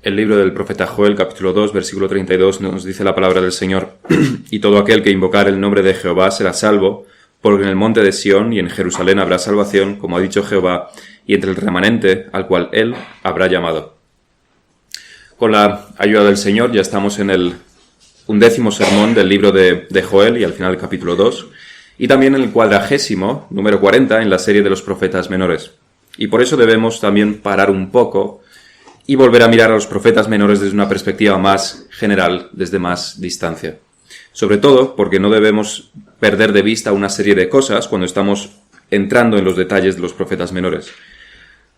El libro del profeta Joel, capítulo 2, versículo 32, nos dice la palabra del Señor: «Y todo aquel que invocar el nombre de Jehová será salvo, porque en el monte de Sión y en Jerusalén habrá salvación, como ha dicho Jehová, y entre el remanente al cual él habrá llamado». Con la ayuda del Señor ya estamos en el 11º sermón del libro de Joel y al final del capítulo 2, y también en el 40º, número 40, en la serie de los profetas menores. Y por eso debemos también parar un poco y volver a mirar a los profetas menores desde una perspectiva más general, desde más distancia. Sobre todo porque no debemos perder de vista una serie de cosas cuando estamos entrando en los detalles de los profetas menores.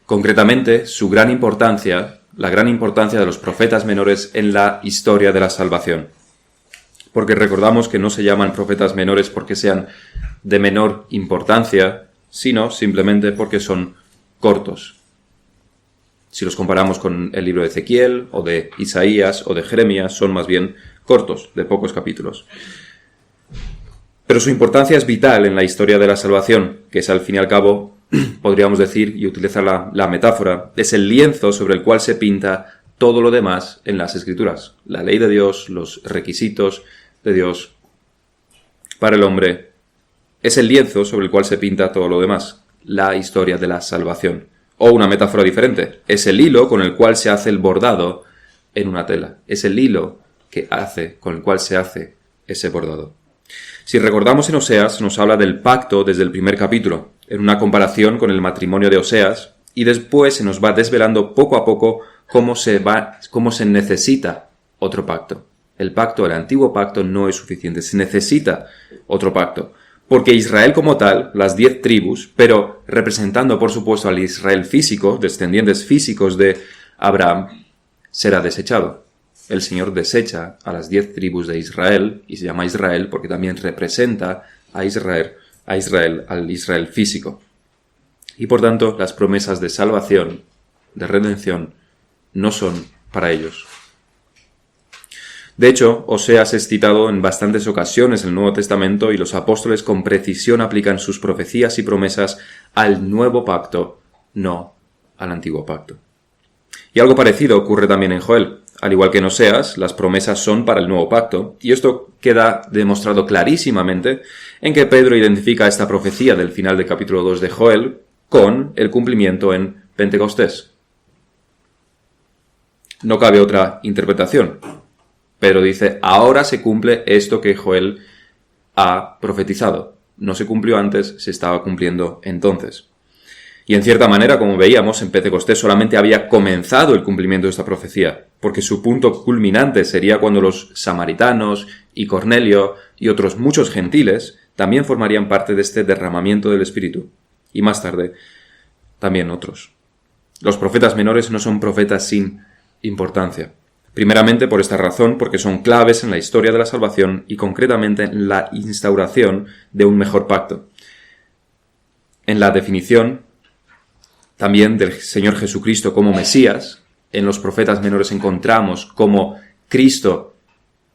Concretamente, su gran importancia, la gran importancia de los profetas menores en la historia de la salvación. Porque recordamos que no se llaman profetas menores porque sean de menor importancia, sino simplemente porque son cortos. Si los comparamos con el libro de Ezequiel, o de Isaías, o de Jeremías, son más bien cortos, de pocos capítulos. Pero su importancia es vital en la historia de la salvación, que es al fin y al cabo, podríamos decir, y utilizar la metáfora, es el lienzo sobre el cual se pinta todo lo demás en las Escrituras. La ley de Dios, los requisitos de Dios para el hombre, es el lienzo sobre el cual se pinta todo lo demás, la historia de la salvación. O una metáfora diferente, es el hilo con el cual se hace el bordado en una tela. Es el hilo con el cual se hace ese bordado. Si recordamos en Oseas, nos habla del pacto desde el primer capítulo, en una comparación con el matrimonio de Oseas, y después se nos va desvelando poco a poco cómo se necesita otro pacto. El antiguo pacto no es suficiente, se necesita otro pacto. Porque Israel como tal, las 10 tribus, pero representando por supuesto al Israel físico, descendientes físicos de Abraham, será desechado. El Señor desecha a las 10 tribus de Israel, y se llama Israel porque también representa a Israel, al Israel físico. Y por tanto, las promesas de salvación, de redención, no son para ellos. De hecho, Oseas es citado en bastantes ocasiones en el Nuevo Testamento y los apóstoles con precisión aplican sus profecías y promesas al nuevo pacto, no al antiguo pacto. Y algo parecido ocurre también en Joel. Al igual que en Oseas, las promesas son para el nuevo pacto, y esto queda demostrado clarísimamente en que Pedro identifica esta profecía del final del capítulo 2 de Joel con el cumplimiento en Pentecostés. No cabe otra interpretación. Pedro dice, ahora se cumple esto que Joel ha profetizado. No se cumplió antes, se estaba cumpliendo entonces. Y en cierta manera, como veíamos, en Pentecostés solamente había comenzado el cumplimiento de esta profecía, porque su punto culminante sería cuando los samaritanos y Cornelio y otros muchos gentiles también formarían parte de este derramamiento del Espíritu. Y más tarde, también otros. Los profetas menores no son profetas sin importancia. Primeramente por esta razón, porque son claves en la historia de la salvación y concretamente en la instauración de un mejor pacto. En la definición también del Señor Jesucristo como Mesías, en los profetas menores encontramos como Cristo,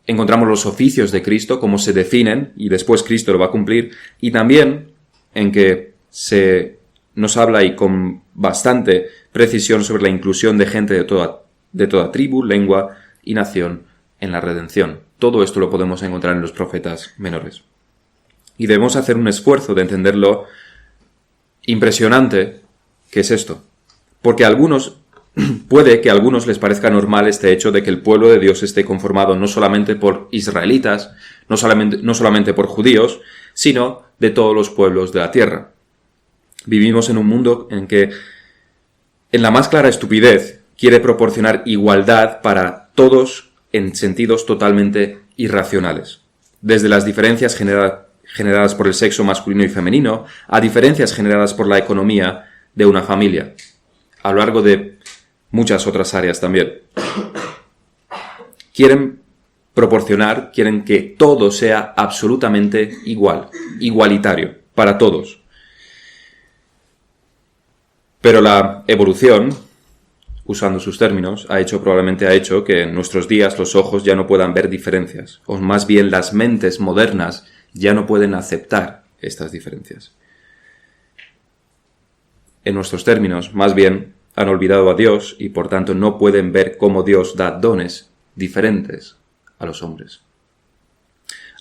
encontramos los oficios de Cristo, cómo se definen, y después Cristo lo va a cumplir, y también en que se nos habla y con bastante precisión sobre la inclusión de gente de toda tribu, lengua y nación en la redención. Todo esto lo podemos encontrar en los profetas menores. Y debemos hacer un esfuerzo de entender lo impresionante que es esto. Porque puede que a algunos les parezca normal este hecho de que el pueblo de Dios esté conformado no solamente por israelitas, no solamente por judíos, sino de todos los pueblos de la tierra. Vivimos en un mundo en que, en la más clara estupidez, quiere proporcionar igualdad para todos en sentidos totalmente irracionales. Desde las diferencias generadas por el sexo masculino y femenino a diferencias generadas por la economía de una familia, a lo largo de muchas otras áreas también. Quieren que todo sea absolutamente igual, igualitario, para todos. Pero la evolución, usando sus términos, probablemente ha hecho que en nuestros días los ojos ya no puedan ver diferencias, o más bien las mentes modernas ya no pueden aceptar estas diferencias. En nuestros términos, más bien, han olvidado a Dios y por tanto no pueden ver cómo Dios da dones diferentes a los hombres.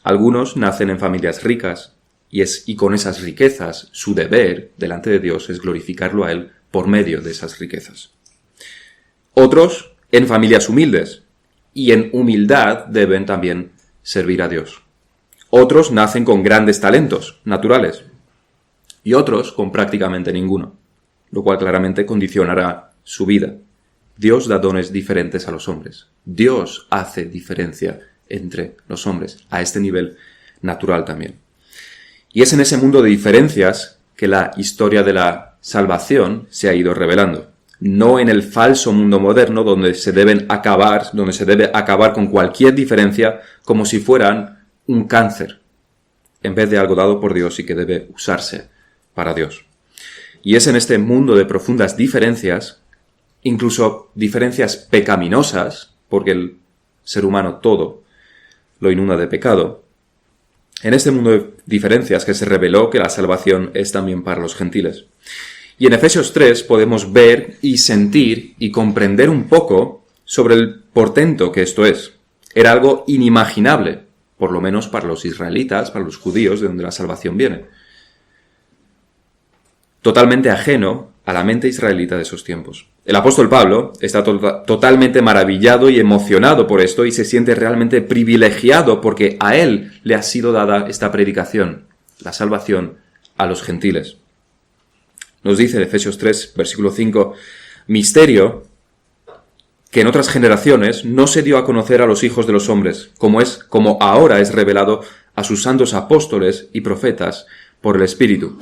Algunos nacen en familias ricas y con esas riquezas su deber delante de Dios es glorificarlo a Él por medio de esas riquezas. Otros en familias humildes y en humildad deben también servir a Dios. Otros nacen con grandes talentos naturales y otros con prácticamente ninguno, lo cual claramente condicionará su vida. Dios da dones diferentes a los hombres. Dios hace diferencia entre los hombres, a este nivel natural también. Y es en ese mundo de diferencias que la historia de la salvación se ha ido revelando. No en el falso mundo moderno donde se debe acabar con cualquier diferencia como si fueran un cáncer, en vez de algo dado por Dios y que debe usarse para Dios. Y es en este mundo de profundas diferencias, incluso diferencias pecaminosas, porque el ser humano todo lo inunda de pecado, en este mundo de diferencias que se reveló que la salvación es también para los gentiles. Y en Efesios 3 podemos ver y sentir y comprender un poco sobre el portento que esto es. Era algo inimaginable, por lo menos para los israelitas, para los judíos, de donde la salvación viene. Totalmente ajeno a la mente israelita de esos tiempos. El apóstol Pablo está totalmente maravillado y emocionado por esto y se siente realmente privilegiado porque a él le ha sido dada esta predicación, la salvación a los gentiles. Nos dice en Efesios 3, versículo 5, misterio que en otras generaciones no se dio a conocer a los hijos de los hombres, como ahora es revelado a sus santos apóstoles y profetas por el Espíritu.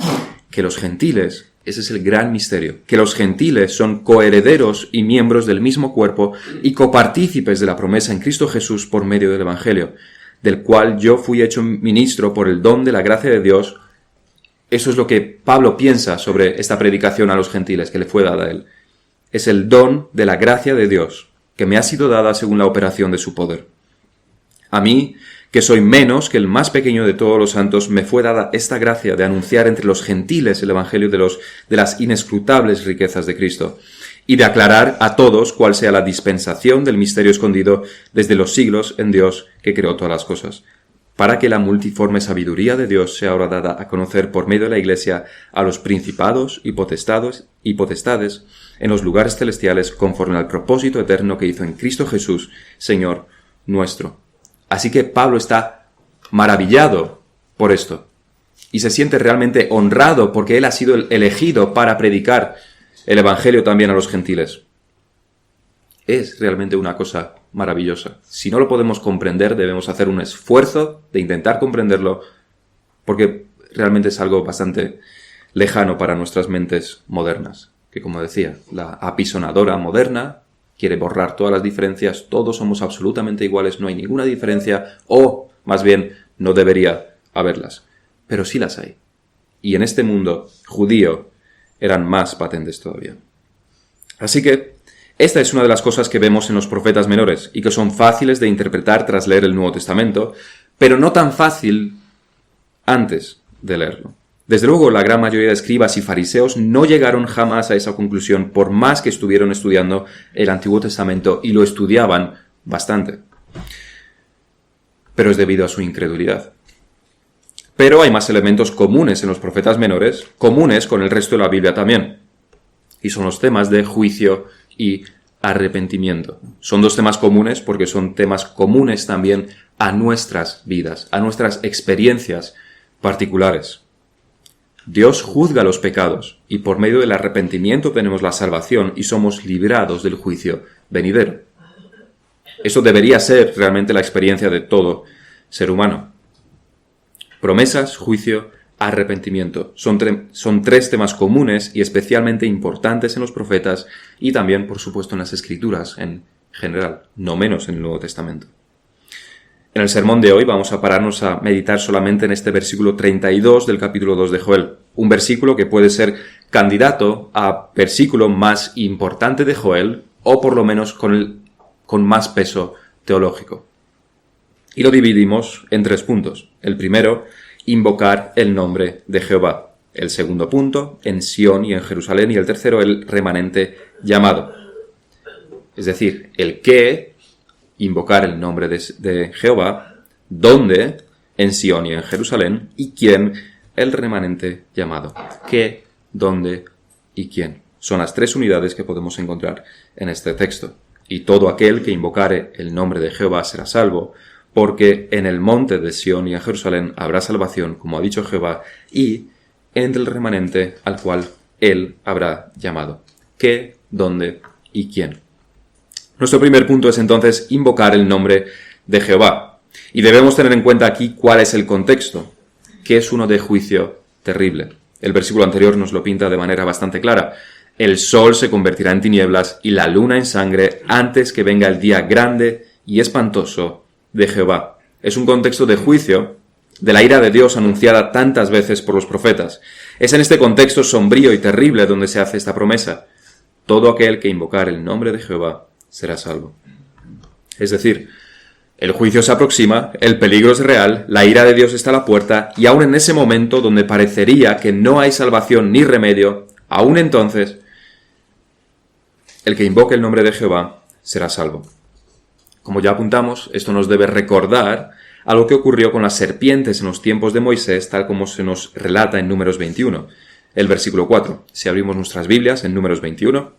Que los gentiles, ese es el gran misterio, que los gentiles son coherederos y miembros del mismo cuerpo y copartícipes de la promesa en Cristo Jesús por medio del Evangelio, del cual yo fui hecho ministro por el don de la gracia de Dios. Eso es lo que Pablo piensa sobre esta predicación a los gentiles que le fue dada a él. Es el don de la gracia de Dios, que me ha sido dada según la operación de su poder. A mí, que soy menos que el más pequeño de todos los santos, me fue dada esta gracia de anunciar entre los gentiles el evangelio de las inescrutables riquezas de Cristo, y de aclarar a todos cuál sea la dispensación del misterio escondido desde los siglos en Dios que creó todas las cosas, para que la multiforme sabiduría de Dios sea ahora dada a conocer por medio de la Iglesia a los principados y potestades en los lugares celestiales conforme al propósito eterno que hizo en Cristo Jesús, Señor nuestro. Así que Pablo está maravillado por esto y se siente realmente honrado porque él ha sido el elegido para predicar el Evangelio también a los gentiles. Es realmente una cosa maravillosa. Si no lo podemos comprender, debemos hacer un esfuerzo de intentar comprenderlo porque realmente es algo bastante lejano para nuestras mentes modernas. Que como decía, la apisonadora moderna quiere borrar todas las diferencias, todos somos absolutamente iguales, no hay ninguna diferencia, o más bien no debería haberlas. Pero sí las hay. Y en este mundo judío eran más patentes todavía. Así que esta es una de las cosas que vemos en los profetas menores y que son fáciles de interpretar tras leer el Nuevo Testamento, pero no tan fácil antes de leerlo. Desde luego, la gran mayoría de escribas y fariseos no llegaron jamás a esa conclusión por más que estuvieron estudiando el Antiguo Testamento y lo estudiaban bastante. Pero es debido a su incredulidad. Pero hay más elementos comunes en los profetas menores, comunes con el resto de la Biblia también. Y son los temas de juicio y arrepentimiento. Son dos temas comunes porque son temas comunes también a nuestras vidas, a nuestras experiencias particulares. Dios juzga los pecados y por medio del arrepentimiento tenemos la salvación y somos librados del juicio venidero. Eso debería ser realmente la experiencia de todo ser humano. Promesas, juicio, arrepentimiento. Son tres temas comunes y especialmente importantes en los profetas y también, por supuesto, en las Escrituras en general, no menos en el Nuevo Testamento. En el sermón de hoy vamos a pararnos a meditar solamente en este versículo 32 del capítulo 2 de Joel, un versículo que puede ser candidato a versículo más importante de Joel o por lo menos con más peso teológico. Y lo dividimos en 3 puntos. El primero, invocar el nombre de Jehová. El segundo punto, en Sión y en Jerusalén. Y el tercero, el remanente llamado. Es decir, el qué, invocar el nombre de Jehová, dónde, en Sión y en Jerusalén, y quién, el remanente llamado. ¿Qué, dónde y quién? Son las tres unidades que podemos encontrar en este texto. Y todo aquel que invocare el nombre de Jehová será salvo, porque en el monte de Sión y en Jerusalén habrá salvación, como ha dicho Jehová, y entre el remanente al cual él habrá llamado. ¿Qué, dónde y quién? Nuestro primer punto es entonces invocar el nombre de Jehová. Y debemos tener en cuenta aquí cuál es el contexto, que es uno de juicio terrible. El versículo anterior nos lo pinta de manera bastante clara. El sol se convertirá en tinieblas y la luna en sangre antes que venga el día grande y espantoso de Jehová. Es un contexto de juicio, de la ira de Dios anunciada tantas veces por los profetas. Es en este contexto sombrío y terrible donde se hace esta promesa. Todo aquel que invocar el nombre de Jehová será salvo. Es decir, el juicio se aproxima, el peligro es real, la ira de Dios está a la puerta, y aún en ese momento donde parecería que no hay salvación ni remedio, aún entonces, el que invoque el nombre de Jehová será salvo. Como ya apuntamos, esto nos debe recordar a lo que ocurrió con las serpientes en los tiempos de Moisés, tal como se nos relata en Números 21, el versículo 4. Si abrimos nuestras Biblias en Números 21,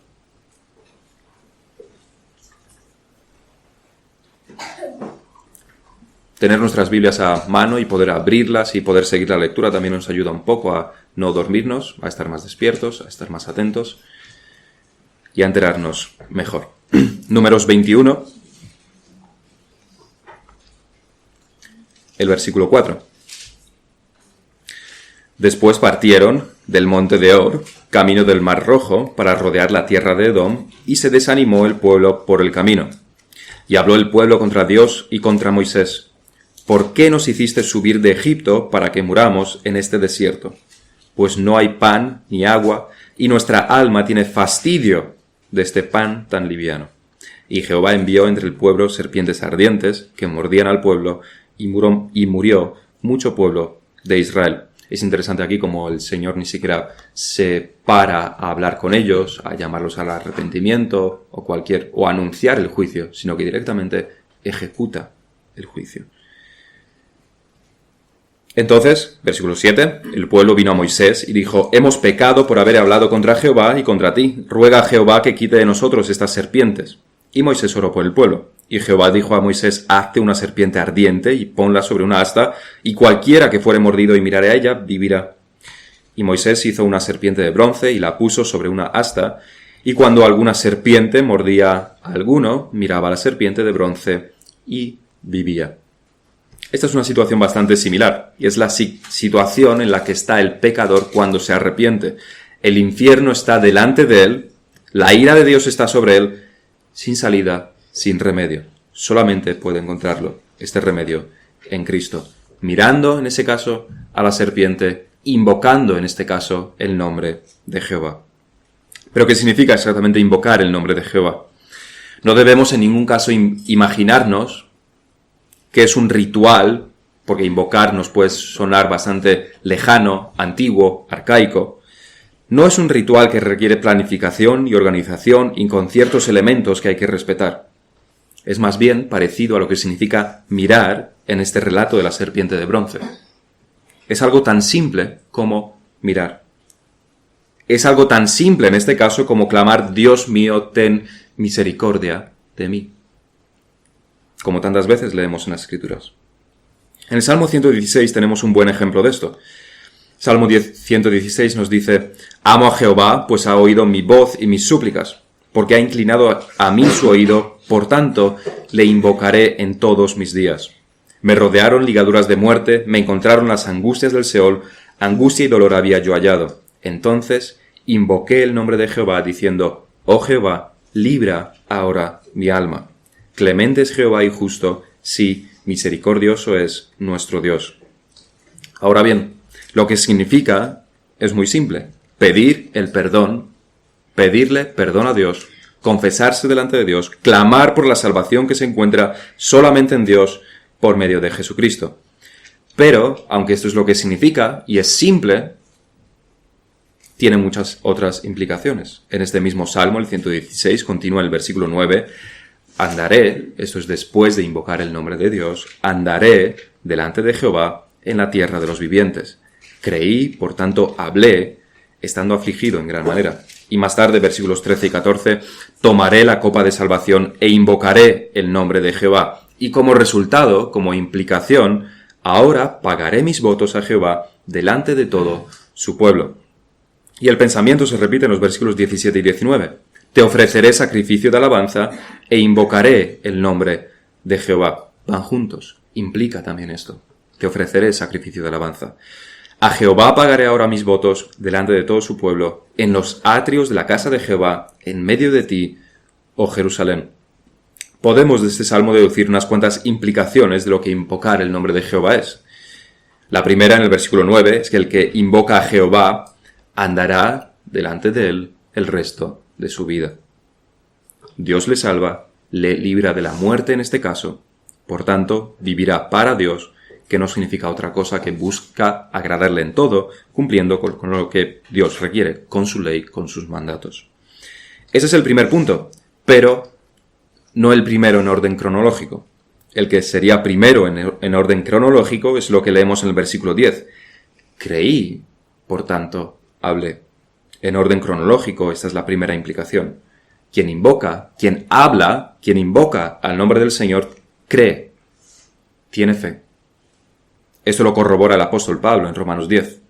tener nuestras Biblias a mano y poder abrirlas y poder seguir la lectura también nos ayuda un poco a no dormirnos, a estar más despiertos, a estar más atentos y a enterarnos mejor. Números 21, el versículo 4. Después partieron del monte de Or, camino del Mar Rojo, para rodear la tierra de Edom, y se desanimó el pueblo por el camino. Y habló el pueblo contra Dios y contra Moisés. ¿Por qué nos hiciste subir de Egipto para que muramos en este desierto? Pues no hay pan ni agua, y nuestra alma tiene fastidio de este pan tan liviano. Y Jehová envió entre el pueblo serpientes ardientes que mordían al pueblo, y murió mucho pueblo de Israel. Es interesante aquí como el Señor ni siquiera se para a hablar con ellos, a llamarlos al arrepentimiento o a anunciar el juicio, sino que directamente ejecuta el juicio. Entonces, versículo 7, el pueblo vino a Moisés y dijo: hemos pecado por haber hablado contra Jehová y contra ti. Ruega a Jehová que quite de nosotros estas serpientes. Y Moisés oró por el pueblo. Y Jehová dijo a Moisés: hazte una serpiente ardiente y ponla sobre una asta, y cualquiera que fuere mordido y mirare a ella, vivirá. Y Moisés hizo una serpiente de bronce y la puso sobre una asta, y cuando alguna serpiente mordía a alguno, miraba a la serpiente de bronce y vivía. Esta es una situación bastante similar, y es la situación en la que está el pecador cuando se arrepiente. El infierno está delante de él, la ira de Dios está sobre él, sin salida, sin remedio. Solamente puede encontrarlo, este remedio, en Cristo. Mirando, en ese caso, a la serpiente, invocando, en este caso, el nombre de Jehová. ¿Pero qué significa exactamente invocar el nombre de Jehová? No debemos en ningún caso imaginarnos que es un ritual, porque invocar nos puede sonar bastante lejano, antiguo, arcaico. No es un ritual que requiere planificación y organización y con ciertos elementos que hay que respetar. Es más bien parecido a lo que significa mirar en este relato de la serpiente de bronce. Es algo tan simple como mirar. Es algo tan simple en este caso como clamar: Dios mío, ten misericordia de mí. Como tantas veces leemos en las Escrituras. En el Salmo 116 tenemos un buen ejemplo de esto. Salmo 116 nos dice: amo a Jehová, pues ha oído mi voz y mis súplicas, porque ha inclinado a mí su oído, por tanto le invocaré en todos mis días. Me rodearon ligaduras de muerte, me encontraron las angustias del Seol, angustia y dolor había yo hallado. Entonces invoqué el nombre de Jehová, diciendo: oh Jehová, libra ahora mi alma. Clemente es Jehová y justo, sí, misericordioso es nuestro Dios. Ahora bien, lo que significa es muy simple: pedir el perdón, pedirle perdón a Dios, confesarse delante de Dios, clamar por la salvación que se encuentra solamente en Dios por medio de Jesucristo. Pero, aunque esto es lo que significa, y es simple, tiene muchas otras implicaciones. En este mismo Salmo, el 116, continúa el versículo 9, andaré, esto es después de invocar el nombre de Dios, andaré delante de Jehová en la tierra de los vivientes. Creí, por tanto hablé, estando afligido en gran manera. Y más tarde, versículos 13 y 14, tomaré la copa de salvación e invocaré el nombre de Jehová. Y como resultado, como implicación, ahora pagaré mis votos a Jehová delante de todo su pueblo. Y el pensamiento se repite en los versículos 17 y 19. Te ofreceré sacrificio de alabanza e invocaré el nombre de Jehová. Van juntos. Implica también esto. Te ofreceré sacrificio de alabanza. A Jehová pagaré ahora mis votos delante de todo su pueblo, en los atrios de la casa de Jehová, en medio de ti, oh Jerusalén. Podemos de este salmo deducir unas cuantas implicaciones de lo que invocar el nombre de Jehová es. La primera, en el versículo 9, es que el que invoca a Jehová andará delante de él el resto de su vida. Dios le salva, le libra de la muerte en este caso, por tanto, vivirá para Dios, que no significa otra cosa que busca agradarle en todo, cumpliendo con lo que Dios requiere, con su ley, con sus mandatos. Ese es el primer punto, pero no el primero en orden cronológico. El que sería primero en orden cronológico es lo que leemos en el versículo 10. Creí, por tanto, hablé. En orden cronológico, esta es la primera implicación. Quien invoca, quien habla, quien invoca al nombre del Señor, cree, tiene fe. Esto lo corrobora el apóstol Pablo en Romanos 10.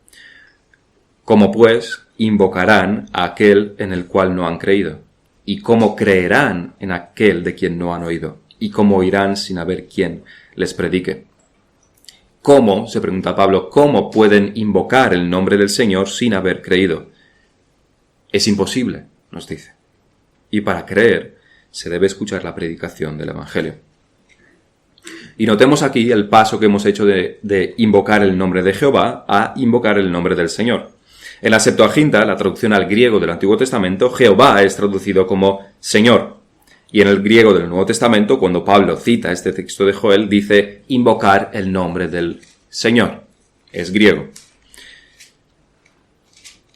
¿Cómo pues invocarán a aquel en el cual no han creído? ¿Y cómo creerán en aquel de quien no han oído? ¿Y cómo oirán sin haber quien les predique? ¿Cómo, se pregunta Pablo, cómo pueden invocar el nombre del Señor sin haber creído? Es imposible, nos dice. Y para creer, se debe escuchar la predicación del Evangelio. Y notemos aquí el paso que hemos hecho de invocar el nombre de Jehová a invocar el nombre del Señor. En la Septuaginta, la traducción al griego del Antiguo Testamento, Jehová es traducido como Señor. Y en el griego del Nuevo Testamento, cuando Pablo cita este texto de Joel, dice invocar el nombre del Señor. Es griego.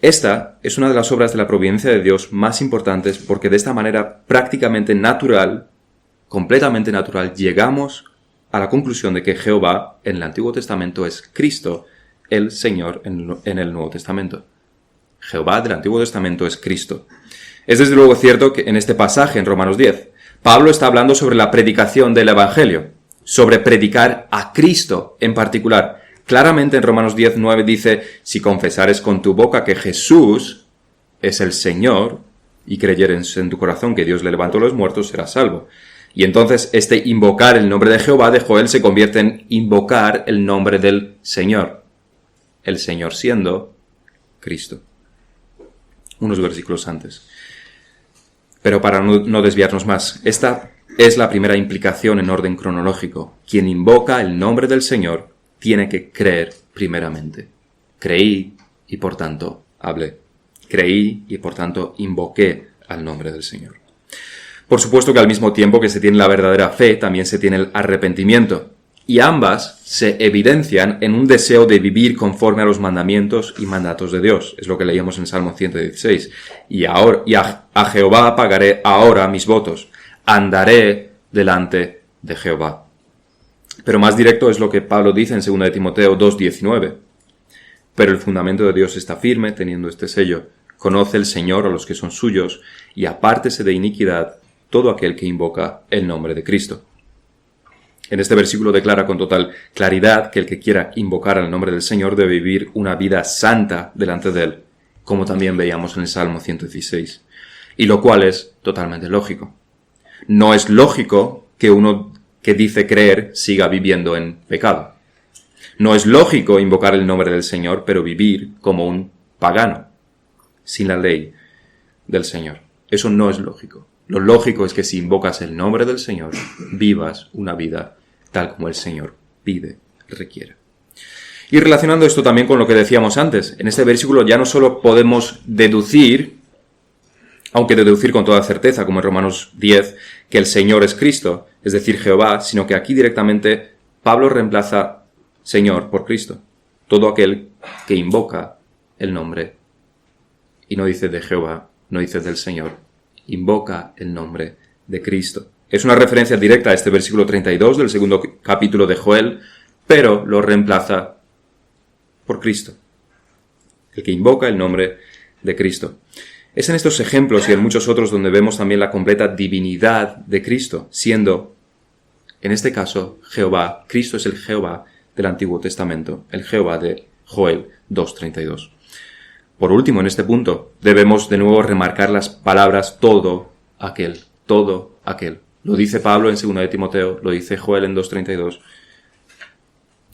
Esta es una de las obras de la providencia de Dios más importantes porque de esta manera prácticamente natural, completamente natural, llegamos a la conclusión de que Jehová en el Antiguo Testamento es Cristo, el Señor en el Nuevo Testamento. Jehová del Antiguo Testamento es Cristo. Es desde luego cierto que en este pasaje, en Romanos 10, Pablo está hablando sobre la predicación del Evangelio, sobre predicar a Cristo en particular. Claramente en Romanos 10, 9 dice, si confesares con tu boca que Jesús es el Señor y creyeres en tu corazón que Dios le levantó a los muertos, serás salvo. Y entonces este invocar el nombre de Jehová de Joel se convierte en invocar el nombre del Señor. El Señor siendo Cristo. Unos versículos antes. Pero para no desviarnos más, esta es la primera implicación en orden cronológico. Quien invoca el nombre del Señor tiene que creer primeramente. Creí y por tanto hablé. Creí y por tanto invoqué al nombre del Señor. Por supuesto que al mismo tiempo que se tiene la verdadera fe, también se tiene el arrepentimiento. Y ambas se evidencian en un deseo de vivir conforme a los mandamientos y mandatos de Dios. Es lo que leíamos en Salmo 116. Y a Jehová pagaré ahora mis votos. Andaré delante de Jehová. Pero más directo es lo que Pablo dice en 2 de Timoteo 2:19. Pero el fundamento de Dios está firme, teniendo este sello. Conoce el Señor a los que son suyos, y apártese de iniquidad todo aquel que invoca el nombre de Cristo. En este versículo declara con total claridad que el que quiera invocar al nombre del Señor debe vivir una vida santa delante de Él, como también veíamos en el Salmo 116, y lo cual es totalmente lógico. No es lógico que uno que dice creer siga viviendo en pecado. No es lógico invocar el nombre del Señor, pero vivir como un pagano, sin la ley del Señor. Eso no es lógico. Lo lógico es que si invocas el nombre del Señor, vivas una vida tal como el Señor pide, requiere. Y relacionando esto también con lo que decíamos antes, en este versículo ya no solo podemos deducir, aunque deducir con toda certeza, como en Romanos 10, que el Señor es Cristo, es decir, Jehová, sino que aquí directamente Pablo reemplaza Señor por Cristo, todo aquel que invoca el nombre y no dice de Jehová, no dice del Señor. Invoca el nombre de Cristo. Es una referencia directa a este versículo 32 del segundo capítulo de Joel, pero lo reemplaza por Cristo. El que invoca el nombre de Cristo. Es en estos ejemplos y en muchos otros donde vemos también la completa divinidad de Cristo, siendo, en este caso, Jehová. Cristo es el Jehová del Antiguo Testamento, el Jehová de Joel 2:32. Por último, en este punto, debemos de nuevo remarcar las palabras todo aquel. Lo dice Pablo en 2 de Timoteo, lo dice Joel en 2:32,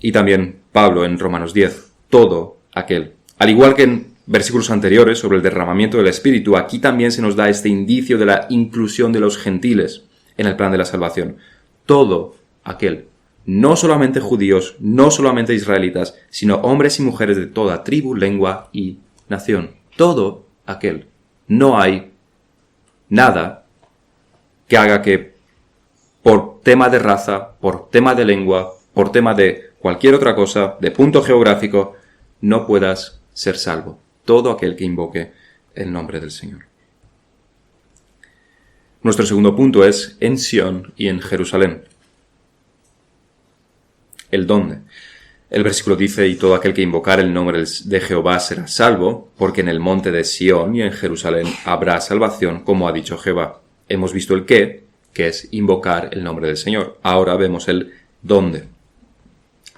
y también Pablo en Romanos 10, todo aquel. Al igual que en versículos anteriores sobre el derramamiento del Espíritu, aquí también se nos da este indicio de la inclusión de los gentiles en el plan de la salvación. Todo aquel. No solamente judíos, no solamente israelitas, sino hombres y mujeres de toda tribu, lengua y nación. Todo aquel. No hay nada que haga que por tema de raza, por tema de lengua, por tema de cualquier otra cosa, de punto geográfico, no puedas ser salvo. Todo aquel que invoque el nombre del Señor. Nuestro segundo punto es en Sión y en Jerusalén. ¿El dónde? El versículo dice, y todo aquel que invocar el nombre de Jehová será salvo, porque en el monte de Sión y en Jerusalén habrá salvación, como ha dicho Jehová. Hemos visto el qué, que es invocar el nombre del Señor. Ahora vemos el dónde.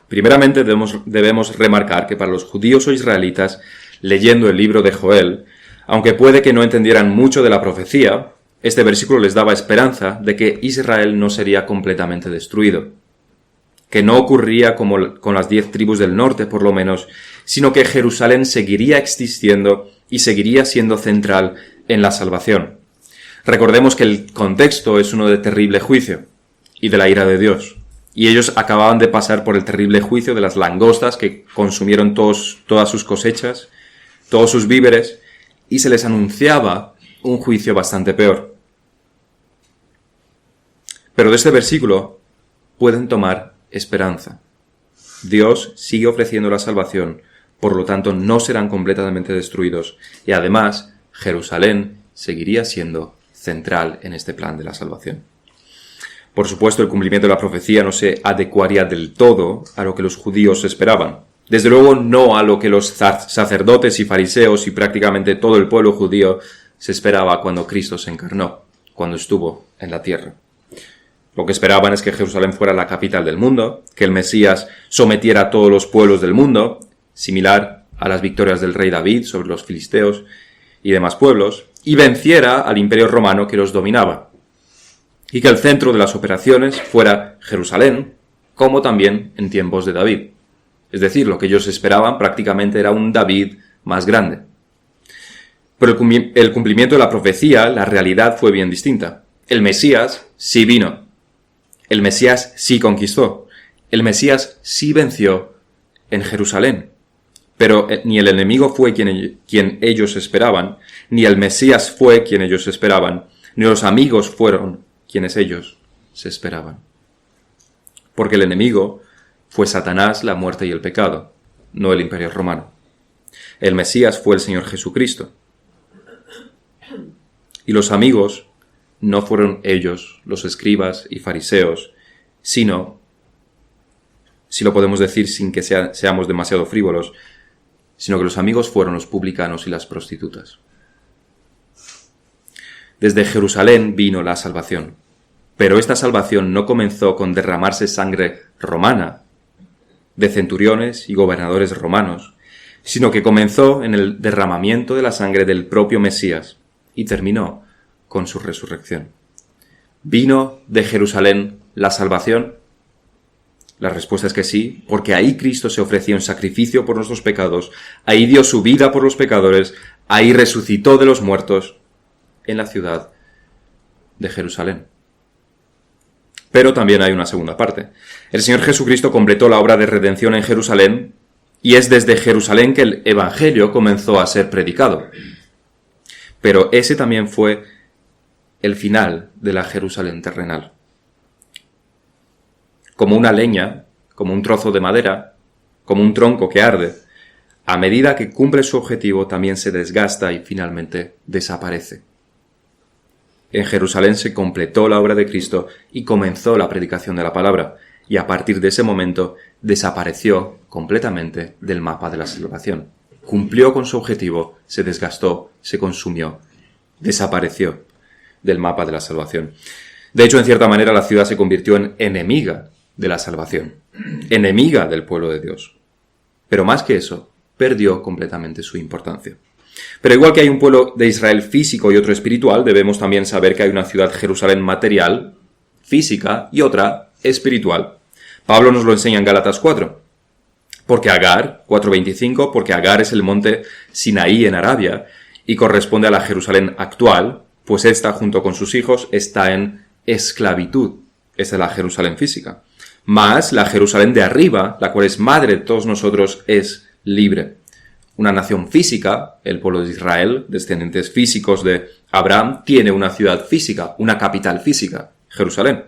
Primeramente debemos remarcar que para los judíos o israelitas, leyendo el libro de Joel, aunque puede que no entendieran mucho de la profecía, este versículo les daba esperanza de que Israel no sería completamente destruido, que no ocurriría como con las 10 tribus del norte por lo menos, sino que Jerusalén seguiría existiendo y seguiría siendo central en la salvación. Recordemos que el contexto es uno de terrible juicio y de la ira de Dios. Y ellos acababan de pasar por el terrible juicio de las langostas que consumieron todas sus cosechas, todos sus víveres, y se les anunciaba un juicio bastante peor. Pero de este versículo pueden tomar esperanza. Dios sigue ofreciendo la salvación, por lo tanto no serán completamente destruidos, y además Jerusalén seguiría siendo central en este plan de la salvación. Por supuesto, el cumplimiento de la profecía no se adecuaría del todo a lo que los judíos esperaban. Desde luego no a lo que los sacerdotes y fariseos y prácticamente todo el pueblo judío se esperaba cuando Cristo se encarnó, cuando estuvo en la tierra. Lo que esperaban es que Jerusalén fuera la capital del mundo, que el Mesías sometiera a todos los pueblos del mundo, similar a las victorias del rey David sobre los filisteos y demás pueblos, y venciera al imperio romano que los dominaba. Y que el centro de las operaciones fuera Jerusalén, como también en tiempos de David. Es decir, lo que ellos esperaban prácticamente era un David más grande. Pero el cumplimiento de la profecía, la realidad fue bien distinta. El Mesías sí vino. El Mesías sí conquistó. El Mesías sí venció en Jerusalén. Pero ni el enemigo fue quien ellos esperaban, ni el Mesías fue quien ellos esperaban, ni los amigos fueron quienes ellos se esperaban. Porque el enemigo fue Satanás, la muerte y el pecado, no el imperio romano. El Mesías fue el Señor Jesucristo. Y los amigos no fueron ellos, los escribas y fariseos, sino, si lo podemos decir sin que seamos demasiado frívolos, sino que los amigos fueron los publicanos y las prostitutas. Desde Jerusalén vino la salvación, pero esta salvación no comenzó con derramarse sangre romana, de centuriones y gobernadores romanos, sino que comenzó en el derramamiento de la sangre del propio Mesías y terminó con su resurrección. ¿Vino de Jerusalén la salvación? La respuesta es que sí, porque ahí Cristo se ofreció en sacrificio por nuestros pecados, ahí dio su vida por los pecadores, ahí resucitó de los muertos, en la ciudad de Jerusalén. Pero también hay una segunda parte. El Señor Jesucristo completó la obra de redención en Jerusalén y es desde Jerusalén que el Evangelio comenzó a ser predicado. Pero ese también fue el final de la Jerusalén terrenal. Como una leña, como un trozo de madera, como un tronco que arde, a medida que cumple su objetivo, también se desgasta y finalmente desaparece. En Jerusalén se completó la obra de Cristo y comenzó la predicación de la palabra, y a partir de ese momento desapareció completamente del mapa de la salvación. Cumplió con su objetivo, se desgastó, se consumió, desapareció del mapa de la salvación. De hecho, en cierta manera, la ciudad se convirtió en enemiga de la salvación, enemiga del pueblo de Dios. Pero más que eso, perdió completamente su importancia. Pero igual que hay un pueblo de Israel físico y otro espiritual, debemos también saber que hay una ciudad Jerusalén material, física, y otra espiritual. Pablo nos lo enseña en Gálatas 4. Porque Agar, 4:25, porque Agar es el monte Sinaí en Arabia y corresponde a la Jerusalén actual, pues ésta, junto con sus hijos, está en esclavitud. Esa es la Jerusalén física. Mas la Jerusalén de arriba, la cual es madre de todos nosotros, es libre. Una nación física, el pueblo de Israel, descendientes físicos de Abraham, tiene una ciudad física, una capital física, Jerusalén,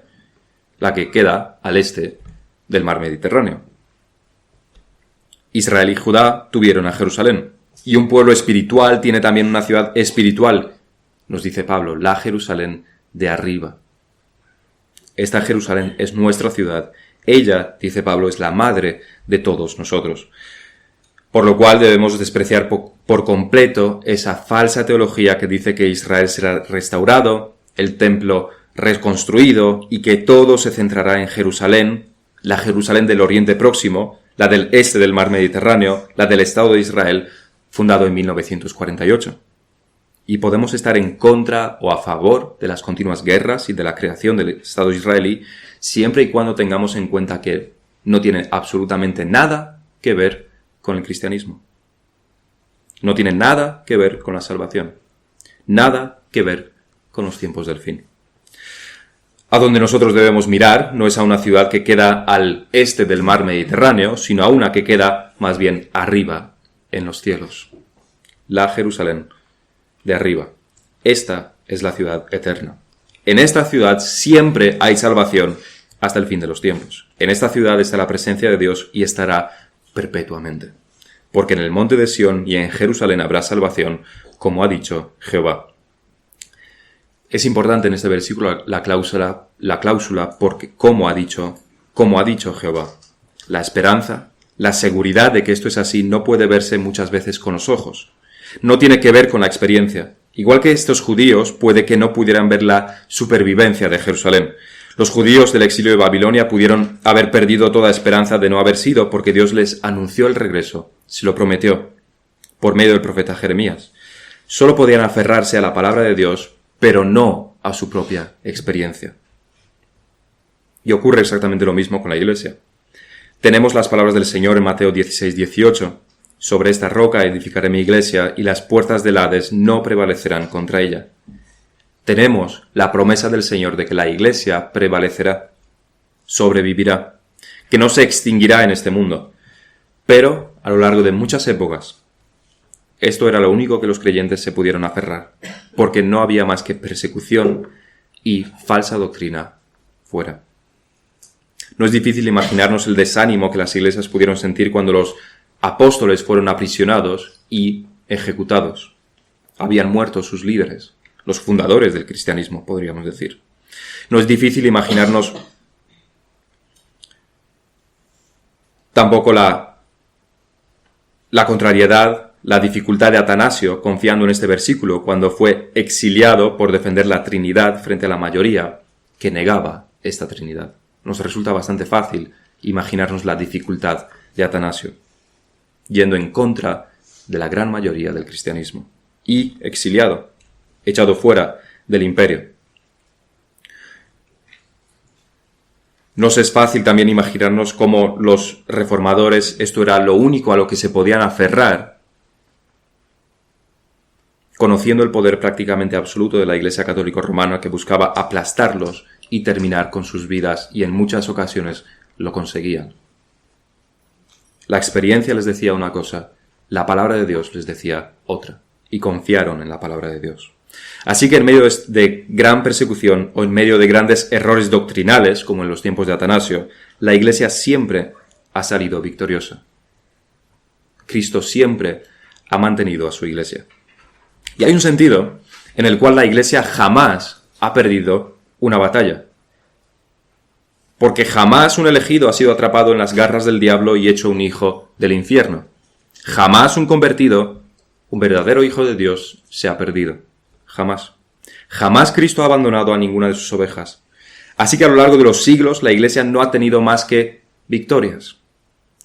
la que queda al este del mar Mediterráneo. Israel y Judá tuvieron a Jerusalén, y un pueblo espiritual tiene también una ciudad espiritual, nos dice Pablo, la Jerusalén de arriba. Esta Jerusalén es nuestra ciudad, ella, dice Pablo, es la madre de todos nosotros. Por lo cual debemos despreciar por completo esa falsa teología que dice que Israel será restaurado, el templo reconstruido y que todo se centrará en Jerusalén, la Jerusalén del Oriente Próximo, la del este del mar Mediterráneo, la del Estado de Israel, fundado en 1948. Y podemos estar en contra o a favor de las continuas guerras y de la creación del Estado israelí, siempre y cuando tengamos en cuenta que no tiene absolutamente nada que ver con el cristianismo. No tiene nada que ver con la salvación. Nada que ver con los tiempos del fin. A donde nosotros debemos mirar no es a una ciudad que queda al este del mar Mediterráneo, sino a una que queda más bien arriba, en los cielos. La Jerusalén de arriba. Esta es la ciudad eterna. En esta ciudad siempre hay salvación hasta el fin de los tiempos. En esta ciudad está la presencia de Dios y estará perpetuamente. Porque en el monte de Sión y en Jerusalén habrá salvación, como ha dicho Jehová. Es importante en este versículo la cláusula porque como ha dicho Jehová. La esperanza, la seguridad de que esto es así no puede verse muchas veces con los ojos. No tiene que ver con la experiencia. Igual que estos judíos puede que no pudieran ver la supervivencia de Jerusalén. Los judíos del exilio de Babilonia pudieron haber perdido toda esperanza de no haber sido porque Dios les anunció el regreso, se lo prometió, por medio del profeta Jeremías. Solo podían aferrarse a la palabra de Dios, pero no a su propia experiencia. Y ocurre exactamente lo mismo con la Iglesia. Tenemos las palabras del Señor en Mateo 16:18. Sobre esta roca edificaré mi iglesia y las puertas del Hades no prevalecerán contra ella. Tenemos la promesa del Señor de que la Iglesia prevalecerá, sobrevivirá, que no se extinguirá en este mundo. Pero, a lo largo de muchas épocas, esto era lo único que los creyentes se pudieron aferrar, porque no había más que persecución y falsa doctrina fuera. No es difícil imaginarnos el desánimo que las iglesias pudieron sentir cuando los apóstoles fueron aprisionados y ejecutados. Habían muerto sus líderes. Los fundadores del cristianismo, podríamos decir. No es difícil imaginarnos tampoco la contrariedad, la dificultad de Atanasio confiando en este versículo cuando fue exiliado por defender la Trinidad frente a la mayoría que negaba esta Trinidad. Nos resulta bastante fácil imaginarnos la dificultad de Atanasio, yendo en contra de la gran mayoría del cristianismo y exiliado, echado fuera del imperio. Nos es fácil también imaginarnos cómo los reformadores esto era lo único a lo que se podían aferrar, conociendo el poder prácticamente absoluto de la Iglesia Católica Romana que buscaba aplastarlos y terminar con sus vidas, y en muchas ocasiones lo conseguían. La experiencia les decía una cosa, la palabra de Dios les decía otra, y confiaron en la palabra de Dios. Así que en medio de gran persecución o en medio de grandes errores doctrinales, como en los tiempos de Atanasio, la Iglesia siempre ha salido victoriosa. Cristo siempre ha mantenido a su Iglesia. Y hay un sentido en el cual la Iglesia jamás ha perdido una batalla. Porque jamás un elegido ha sido atrapado en las garras del diablo y hecho un hijo del infierno. Jamás un convertido, un verdadero hijo de Dios, se ha perdido. Jamás. Jamás Cristo ha abandonado a ninguna de sus ovejas. Así que a lo largo de los siglos la Iglesia no ha tenido más que victorias.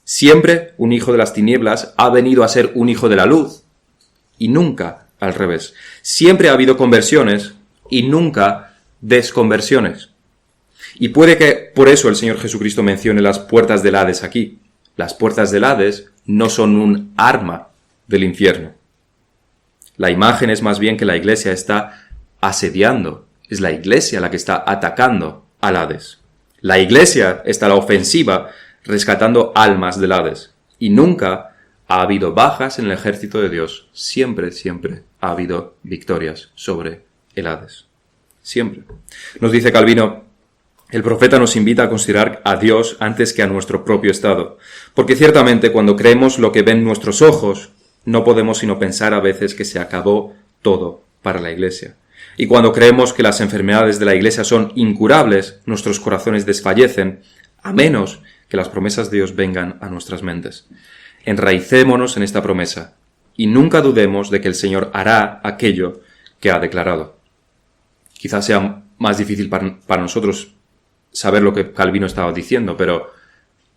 Siempre un hijo de las tinieblas ha venido a ser un hijo de la luz, y nunca al revés. Siempre ha habido conversiones y nunca desconversiones. Y puede que por eso el Señor Jesucristo mencione las puertas del Hades aquí. Las puertas del Hades no son un arma del infierno. La imagen es más bien que la Iglesia está asediando. Es la Iglesia la que está atacando al Hades. La Iglesia está a la ofensiva rescatando almas del Hades. Y nunca ha habido bajas en el ejército de Dios. Siempre, siempre ha habido victorias sobre el Hades. Siempre. Nos dice Calvino: el profeta nos invita a considerar a Dios antes que a nuestro propio estado, porque ciertamente cuando creemos lo que ven nuestros ojos, no podemos sino pensar a veces que se acabó todo para la Iglesia. Y cuando creemos que las enfermedades de la Iglesia son incurables, nuestros corazones desfallecen, a menos que las promesas de Dios vengan a nuestras mentes. Enraicémonos en esta promesa, y nunca dudemos de que el Señor hará aquello que ha declarado. Quizás sea más difícil para nosotros saber lo que Calvino estaba diciendo, pero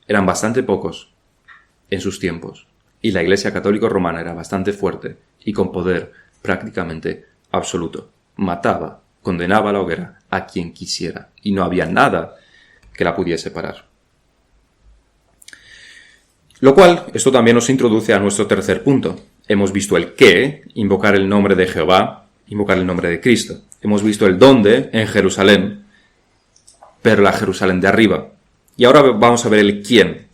eran bastante pocos en sus tiempos, y la Iglesia Católica Romana era bastante fuerte y con poder prácticamente absoluto. Mataba, condenaba a la hoguera a quien quisiera, y no había nada que la pudiese parar. Lo cual, esto también nos introduce a nuestro tercer punto. Hemos visto el qué, invocar el nombre de Jehová, invocar el nombre de Cristo. Hemos visto el dónde, en Jerusalén, pero la Jerusalén de arriba. Y ahora vamos a ver el quién,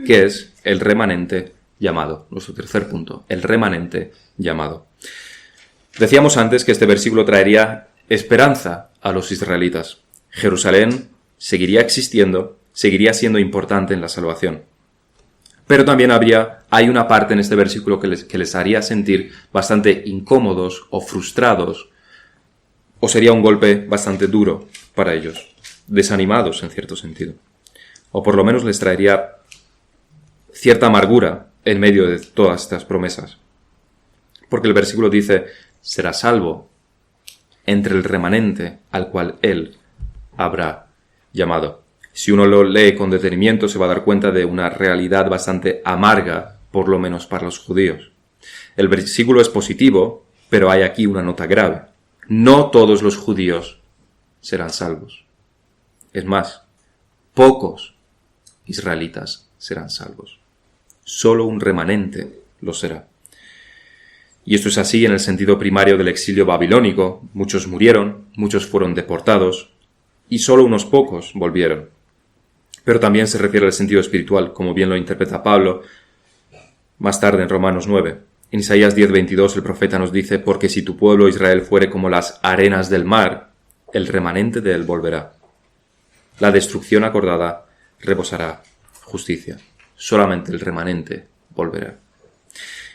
que es el remanente llamado. Nuestro tercer punto, el remanente llamado. Decíamos antes que este versículo traería esperanza a los israelitas. Jerusalén seguiría existiendo, seguiría siendo importante en la salvación. Pero también hay una parte en este versículo que les haría sentir bastante incómodos o frustrados, o sería un golpe bastante duro para ellos, desanimados en cierto sentido. O por lo menos les traería cierta amargura en medio de todas estas promesas. Porque el versículo dice: será salvo entre el remanente al cual él habrá llamado. Si uno lo lee con detenimiento, se va a dar cuenta de una realidad bastante amarga, por lo menos para los judíos. El versículo es positivo, pero hay aquí una nota grave. No todos los judíos serán salvos. Es más, pocos israelitas serán salvos. Solo un remanente lo será. Y esto es así en el sentido primario del exilio babilónico. Muchos murieron, muchos fueron deportados, y solo unos pocos volvieron. Pero también se refiere al sentido espiritual, como bien lo interpreta Pablo más tarde en Romanos 9. En Isaías 10:22 el profeta nos dice: porque si tu pueblo Israel fuere como las arenas del mar, el remanente de él volverá. La destrucción acordada reposará justicia. Solamente el remanente volverá.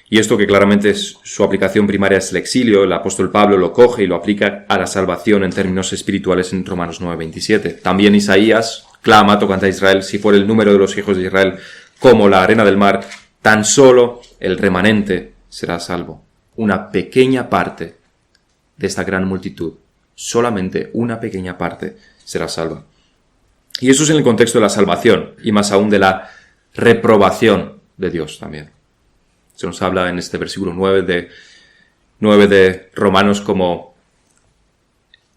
Y esto, que claramente su aplicación primaria es el exilio, el apóstol Pablo lo coge y lo aplica a la salvación en términos espirituales en Romanos 9:27. También Isaías clama, tocante a Israel: si fuera el número de los hijos de Israel como la arena del mar, tan solo el remanente será salvo. Una pequeña parte de esta gran multitud, solamente una pequeña parte será salva. Y eso es en el contexto de la salvación, y más aún de la reprobación de Dios también. Se nos habla en este versículo 9 de Romanos como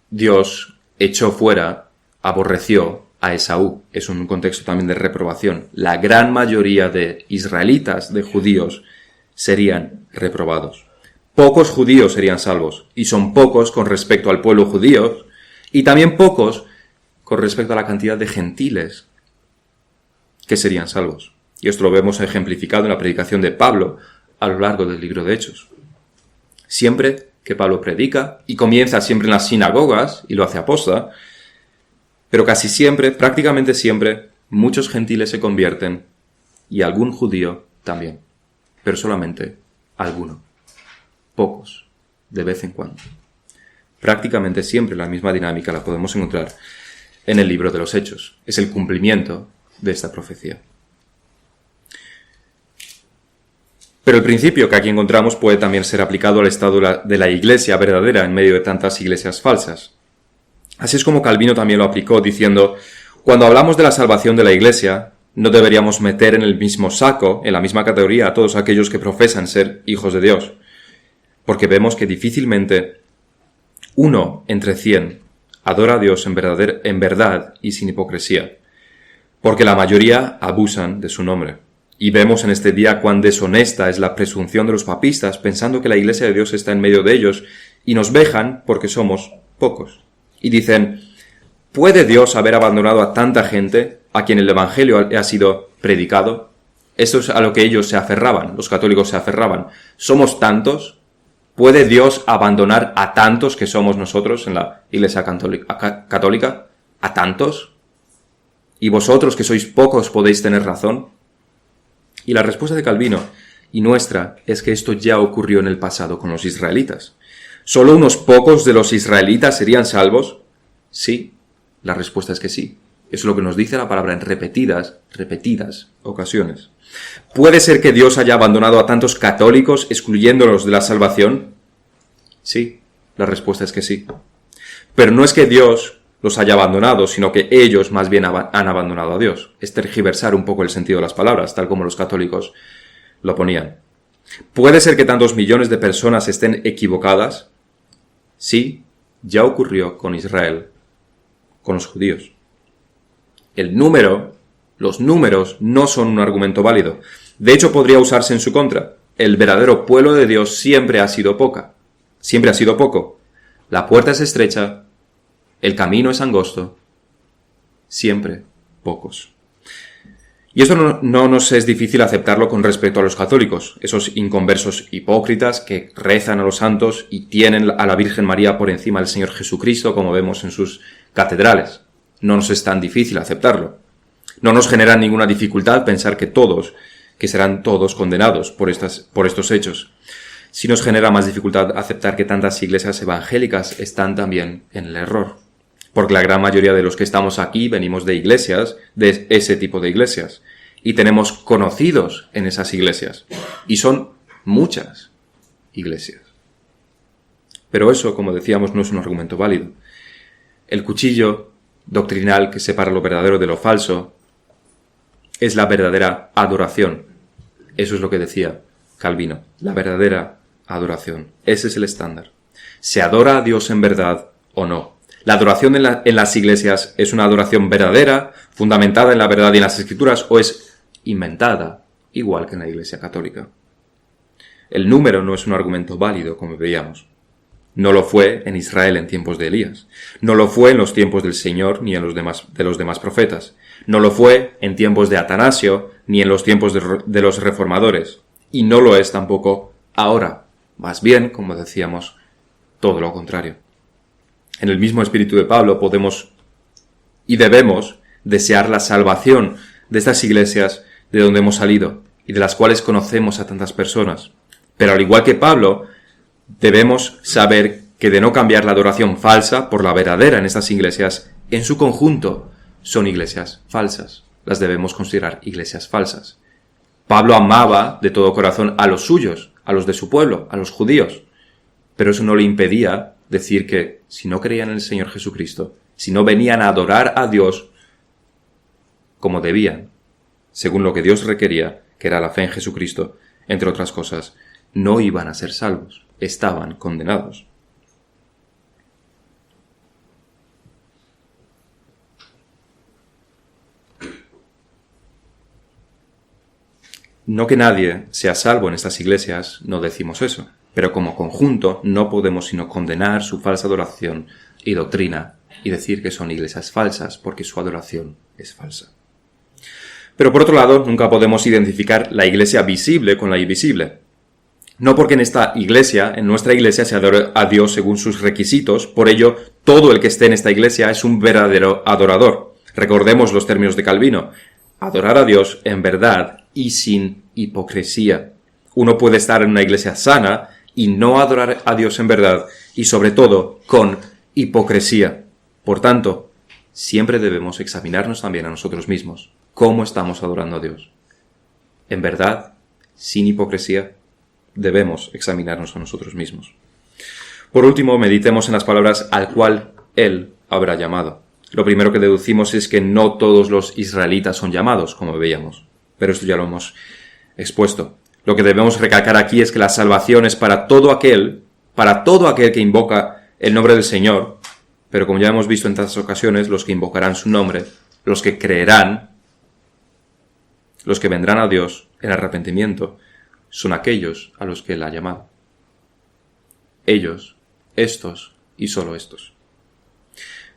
Dios echó fuera, aborreció a Esaú. Es un contexto también de reprobación. La gran mayoría de israelitas, de judíos, serían reprobados. Pocos judíos serían salvos, y son pocos con respecto al pueblo judío, y también pocos con respecto a la cantidad de gentiles que serían salvos. Y esto lo vemos ejemplificado en la predicación de Pablo a lo largo del libro de Hechos. Siempre que Pablo predica, y comienza siempre en las sinagogas, y lo hace aposta, pero casi siempre, prácticamente siempre, muchos gentiles se convierten, y algún judío también. pero solamente alguno. Pocos, de vez en cuando. Prácticamente siempre la misma dinámica la podemos encontrar en el libro de los Hechos. Es el cumplimiento de esta profecía. Pero el principio que aquí encontramos puede también ser aplicado al estado de la iglesia verdadera en medio de tantas iglesias falsas. Así es como Calvino también lo aplicó, diciendo: cuando hablamos de la salvación de la iglesia, no deberíamos meter en el mismo saco, en la misma categoría, a todos aquellos que profesan ser hijos de Dios, porque vemos que difícilmente 1 entre 100 adora a Dios en verdad y sin hipocresía, porque la mayoría abusan de su nombre. Y vemos en este día cuán deshonesta es la presunción de los papistas, pensando que la iglesia de Dios está en medio de ellos, y nos vejan porque somos pocos. Y dicen: ¿puede Dios haber abandonado a tanta gente a quien el evangelio ha sido predicado? Esto es a lo que ellos se aferraban, los católicos se aferraban. ¿Somos tantos? ¿Puede Dios abandonar a tantos que somos nosotros en la iglesia católica? ¿A tantos? ¿Y vosotros que sois pocos podéis tener razón? Y la respuesta de Calvino y nuestra es que esto ya ocurrió en el pasado con los israelitas. ¿Solo unos pocos de los israelitas serían salvos? Sí, la respuesta es que sí. Eso es lo que nos dice la palabra en repetidas ocasiones. ¿Puede ser que Dios haya abandonado a tantos católicos excluyéndolos de la salvación? Sí, la respuesta es que sí. Pero no es que Dios los haya abandonado, sino que ellos más bien han abandonado a Dios. Es tergiversar un poco el sentido de las palabras, tal como los católicos lo ponían. ¿Puede ser que tantos millones de personas estén equivocadas? Sí, ya ocurrió con Israel, con los judíos. Los números no son un argumento válido. De hecho, podría usarse en su contra. El verdadero pueblo de Dios siempre ha sido poco. La puerta es estrecha, el camino es angosto, siempre pocos. Y esto no nos es difícil aceptarlo con respecto a los católicos, esos inconversos hipócritas que rezan a los santos y tienen a la Virgen María por encima del Señor Jesucristo, como vemos en sus catedrales. No nos es tan difícil aceptarlo. No nos genera ninguna dificultad pensar que serán todos condenados por estos hechos. Sí nos genera más dificultad aceptar que tantas iglesias evangélicas están también en el error. Porque la gran mayoría de los que estamos aquí venimos de iglesias, de ese tipo de iglesias. Y tenemos conocidos en esas iglesias. Y son muchas iglesias. Pero eso, como decíamos, no es un argumento válido. El cuchillo doctrinal que separa lo verdadero de lo falso es la verdadera adoración. Eso es lo que decía Calvino. La verdadera adoración. Ese es el estándar. ¿Se adora a Dios en verdad o no? ¿La adoración en las iglesias es una adoración verdadera, fundamentada en la verdad y en las Escrituras, o es inventada, igual que en la Iglesia católica? El número no es un argumento válido, como veíamos. No lo fue en Israel en tiempos de Elías. No lo fue en los tiempos del Señor ni en de los demás profetas. No lo fue en tiempos de Atanasio ni en los tiempos de los reformadores. Y no lo es tampoco ahora. Más bien, como decíamos, todo lo contrario. En el mismo espíritu de Pablo podemos y debemos desear la salvación de estas iglesias de donde hemos salido y de las cuales conocemos a tantas personas. Pero al igual que Pablo, debemos saber que de no cambiar la adoración falsa por la verdadera en estas iglesias, en su conjunto son iglesias falsas. Las debemos considerar iglesias falsas. Pablo amaba de todo corazón a los suyos, a los de su pueblo, a los judíos. Pero eso no le impedía decir que si no creían en el Señor Jesucristo, si no venían a adorar a Dios como debían, según lo que Dios requería, que era la fe en Jesucristo, entre otras cosas, no iban a ser salvos, estaban condenados. No que nadie sea salvo en estas iglesias, no decimos eso. Pero como conjunto no podemos sino condenar su falsa adoración y doctrina y decir que son iglesias falsas porque su adoración es falsa. Pero por otro lado, nunca podemos identificar la iglesia visible con la invisible. No porque en nuestra iglesia se adore a Dios según sus requisitos, por ello todo el que esté en esta iglesia es un verdadero adorador. Recordemos los términos de Calvino: adorar a Dios en verdad y sin hipocresía. Uno puede estar en una iglesia sana y no adorar a Dios en verdad, y sobre todo con hipocresía. Por tanto, siempre debemos examinarnos también a nosotros mismos. ¿Cómo estamos adorando a Dios? En verdad, sin hipocresía, debemos examinarnos a nosotros mismos. Por último, meditemos en las palabras al cual Él habrá llamado. Lo primero que deducimos es que no todos los israelitas son llamados, como veíamos. Pero esto ya lo hemos expuesto. Lo que debemos recalcar aquí es que la salvación es para todo aquel que invoca el nombre del Señor. Pero como ya hemos visto en tantas ocasiones, los que invocarán su nombre, los que creerán, los que vendrán a Dios en arrepentimiento, son aquellos a los que Él ha llamado. Ellos, estos y solo estos.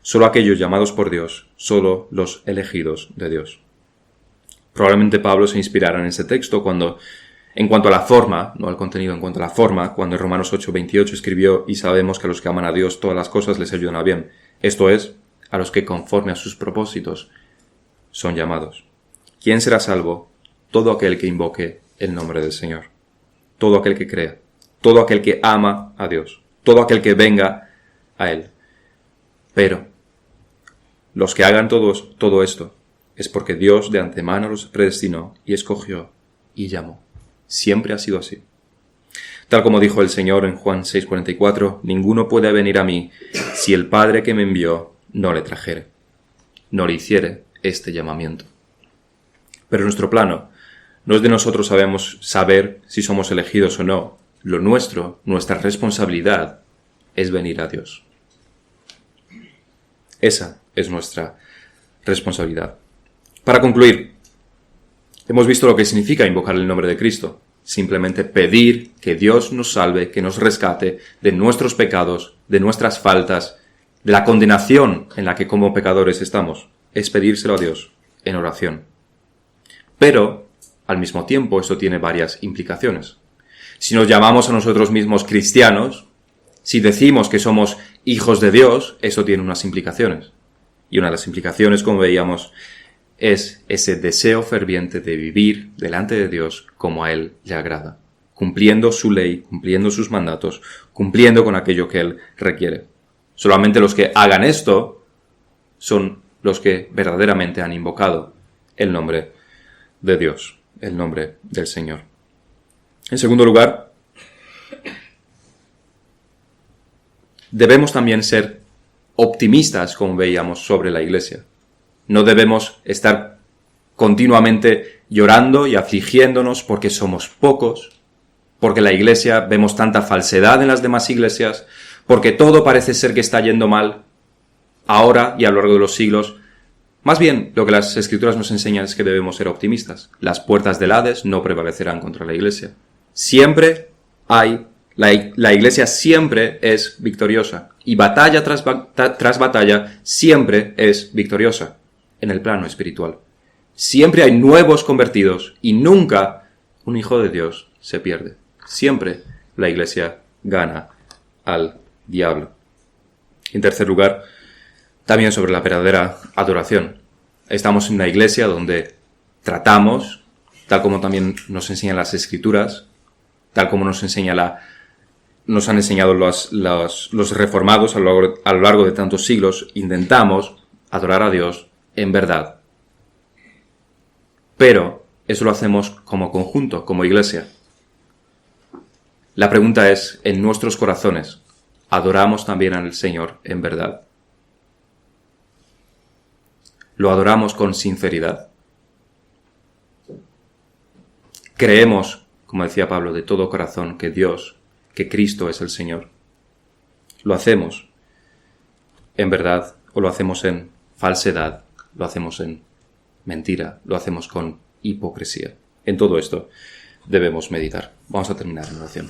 Solo aquellos llamados por Dios, solo los elegidos de Dios. Probablemente Pablo se inspirara en ese texto cuando, en cuanto a la forma, no al contenido, en cuanto a la forma, cuando en Romanos 8:28 escribió: y sabemos que a los que aman a Dios todas las cosas les ayudan a bien. Esto es, a los que conforme a sus propósitos son llamados. ¿Quién será salvo? Todo aquel que invoque el nombre del Señor. Todo aquel que crea. Todo aquel que ama a Dios. Todo aquel que venga a Él. Pero los que hagan todo esto es porque Dios de antemano los predestinó y escogió y llamó. Siempre ha sido así. Tal como dijo el Señor en Juan 6:44, ninguno puede venir a mí si el Padre que me envió no le trajere, no le hiciere este llamamiento. Pero nuestro plano no es de nosotros saber si somos elegidos o no. Lo nuestro, nuestra responsabilidad, es venir a Dios. Esa es nuestra responsabilidad. Para concluir, hemos visto lo que significa invocar el nombre de Cristo. Simplemente pedir que Dios nos salve, que nos rescate de nuestros pecados, de nuestras faltas, de la condenación en la que como pecadores estamos. Es pedírselo a Dios en oración. Pero, al mismo tiempo, esto tiene varias implicaciones. Si nos llamamos a nosotros mismos cristianos, si decimos que somos hijos de Dios, eso tiene unas implicaciones. Y una de las implicaciones, como veíamos, es ese deseo ferviente de vivir delante de Dios como a Él le agrada, cumpliendo su ley, cumpliendo sus mandatos, cumpliendo con aquello que Él requiere. Solamente los que hagan esto son los que verdaderamente han invocado el nombre de Dios, el nombre del Señor. En segundo lugar, debemos también ser optimistas, como veíamos, sobre la Iglesia. No debemos estar continuamente llorando y afligiéndonos porque somos pocos, porque la Iglesia vemos tanta falsedad en las demás iglesias, porque todo parece ser que está yendo mal ahora y a lo largo de los siglos. Más bien, lo que las Escrituras nos enseñan es que debemos ser optimistas. Las puertas del Hades no prevalecerán contra la Iglesia. Siempre la Iglesia siempre es victoriosa. Y batalla tras batalla siempre es victoriosa en el plano espiritual. Siempre hay nuevos convertidos y nunca un hijo de Dios se pierde. Siempre la Iglesia gana al diablo. En tercer lugar, también sobre la verdadera adoración. Estamos en una iglesia donde tratamos, tal como también nos enseñan las Escrituras, tal como nos han enseñado los reformados a lo largo de tantos siglos, intentamos adorar a Dios en verdad. Pero eso lo hacemos como conjunto, como iglesia. La pregunta es, en nuestros corazones, ¿adoramos también al Señor en verdad? ¿Lo adoramos con sinceridad? ¿Creemos, como decía Pablo, de todo corazón que Cristo es el Señor? ¿Lo hacemos en verdad o lo hacemos en falsedad? ¿Lo hacemos en mentira? ¿Lo hacemos con hipocresía? En todo esto debemos meditar. Vamos a terminar en oración.